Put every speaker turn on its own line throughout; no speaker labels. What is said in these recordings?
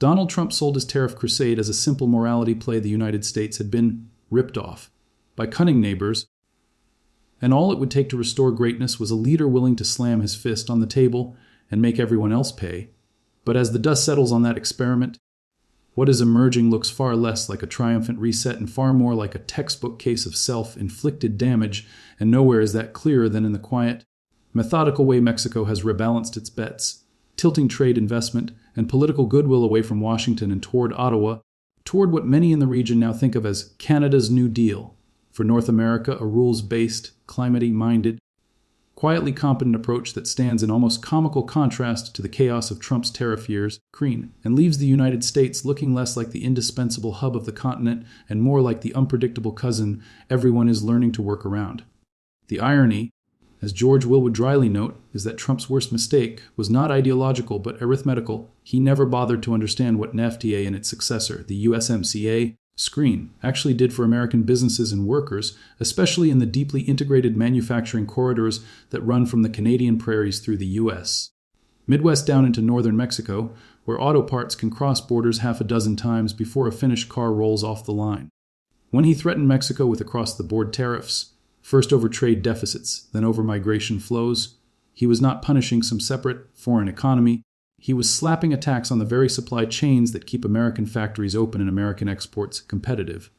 Donald Trump sold his tariff crusade as a simple morality play the United States had been ripped off by cunning neighbors, and all it would take to restore greatness was a leader willing to slam his fist on the table and make everyone else pay. But as the dust settles on that experiment, what is emerging looks far less like a triumphant reset and far more like a textbook case of self-inflicted damage, and nowhere is that clearer than in the quiet, methodical way Mexico has rebalanced its bets, tilting trade investment and political goodwill away from Washington and toward Ottawa, toward what many in the region now think of as Canada's New Deal. For North America, a rules-based, climate-minded, quietly competent approach that stands in almost comical contrast to the chaos of Trump's tariff years, and leaves the United States looking less like the indispensable hub of the continent and more like the unpredictable cousin everyone is learning to work around. The irony, as George Will would dryly note, is that Trump's worst mistake was not ideological but arithmetical. He never bothered to understand what NFTA and its successor, the USMCA, actually did for American businesses and workers, especially in the deeply integrated manufacturing corridors that run from the Canadian prairies through the U.S. Midwest down into northern Mexico, where auto parts can cross borders half a dozen times before a finished car rolls off the line. When he threatened Mexico with across-the-board tariffs, first over trade deficits, then over migration flows, he was not punishing some separate foreign economy. He was slapping a tax on the very supply chains that keep American factories open and American exports competitive.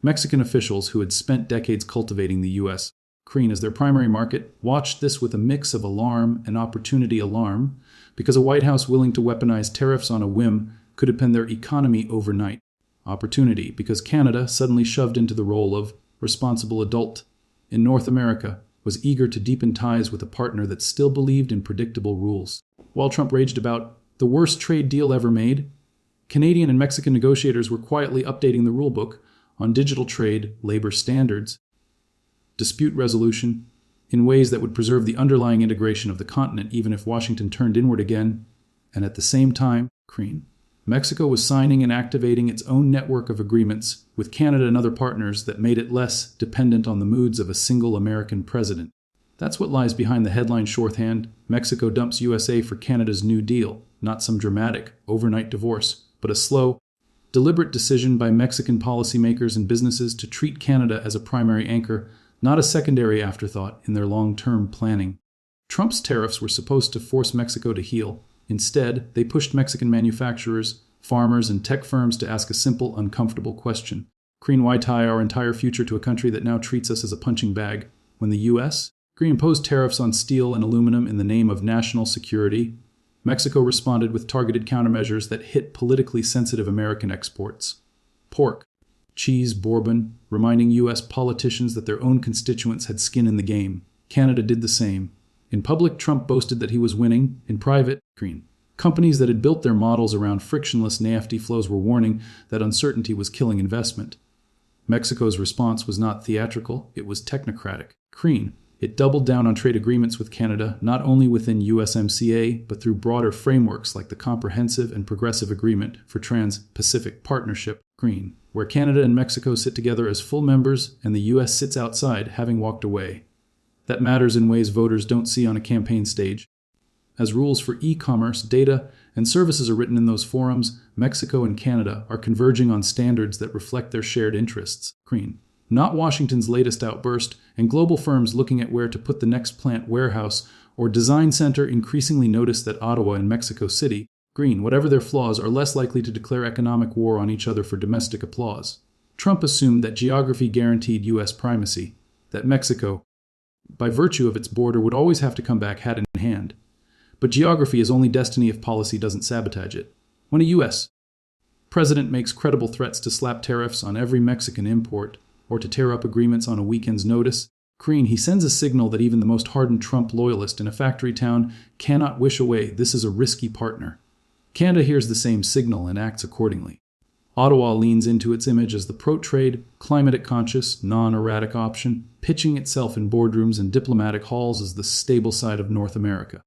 Mexican officials who had spent decades cultivating the U.S. as their primary market watched this with a mix of alarm and opportunity. Alarm, because a White House willing to weaponize tariffs on a whim could upend their economy overnight. Opportunity, because Canada, suddenly shoved into the role of responsible adult in North America, was eager to deepen ties with a partner that still believed in predictable rules. While Trump raged about the worst trade deal ever made, Canadian and Mexican negotiators were quietly updating the rulebook on digital trade, labor standards, dispute resolution, in ways that would preserve the underlying integration of the continent even if Washington turned inward again. And at the same time, Mexico was signing and activating its own network of agreements with Canada and other partners that made it less dependent on the moods of a single American president. That's what lies behind the headline shorthand, Mexico dumps USA for Canada's New Deal, not some dramatic, overnight divorce, but a slow, deliberate decision by Mexican policymakers and businesses to treat Canada as a primary anchor, not a secondary afterthought in their long-term planning. Trump's tariffs were supposed to force Mexico to heal. Instead, they pushed Mexican manufacturers, farmers, and tech firms to ask a simple, uncomfortable question. Why tie our entire future to a country that now treats us as a punching bag, when the U.S. imposed tariffs on steel and aluminum in the name of national security? Mexico responded with targeted countermeasures that hit politically sensitive American exports. Pork, cheese, bourbon, reminding U.S. politicians that their own constituents had skin in the game. Canada did the same. In public, Trump boasted that he was winning. In private, companies that had built their models around frictionless NAFTA flows were warning that uncertainty was killing investment. Mexico's response was not theatrical, it was technocratic. It doubled down on trade agreements with Canada, not only within USMCA, but through broader frameworks like the Comprehensive and Progressive Agreement for Trans-Pacific Partnership, where Canada and Mexico sit together as full members and the U.S. sits outside, having walked away. That matters in ways voters don't see on a campaign stage. As rules for e-commerce, data, and services are written in those forums, Mexico and Canada are converging on standards that reflect their shared interests. Not Washington's latest outburst, and global firms looking at where to put the next plant, warehouse, or design center increasingly notice that Ottawa and Mexico City, whatever their flaws, are less likely to declare economic war on each other for domestic applause. Trump assumed that geography guaranteed U.S. primacy, that Mexico, by virtue of its border, would always have to come back hat in hand. But geography is only destiny if policy doesn't sabotage it. When a U.S. president makes credible threats to slap tariffs on every Mexican import, or to tear up agreements on a weekend's notice, he sends a signal that even the most hardened Trump loyalist in a factory town cannot wish away. This is a risky partner. Canada hears the same signal and acts accordingly. Ottawa leans into its image as the pro-trade, climate-conscious, non-erratic option, pitching itself in boardrooms and diplomatic halls as the stable side of North America.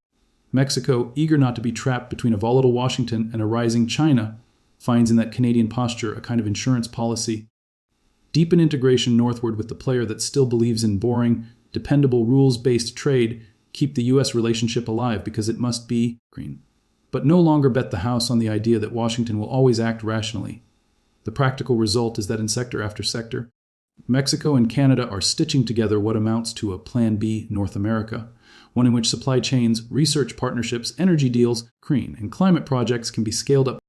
Mexico, eager not to be trapped between a volatile Washington and a rising China, finds in that Canadian posture a kind of insurance policy. Deepen integration northward with the player that still believes in boring, dependable, rules-based trade, keep the U.S. relationship alive because it must be. but no longer bet the house on the idea that Washington will always act rationally. The practical result is that in sector after sector, Mexico and Canada are stitching together what amounts to a Plan B North America, one in which supply chains, research partnerships, energy deals, green and climate projects can be scaled up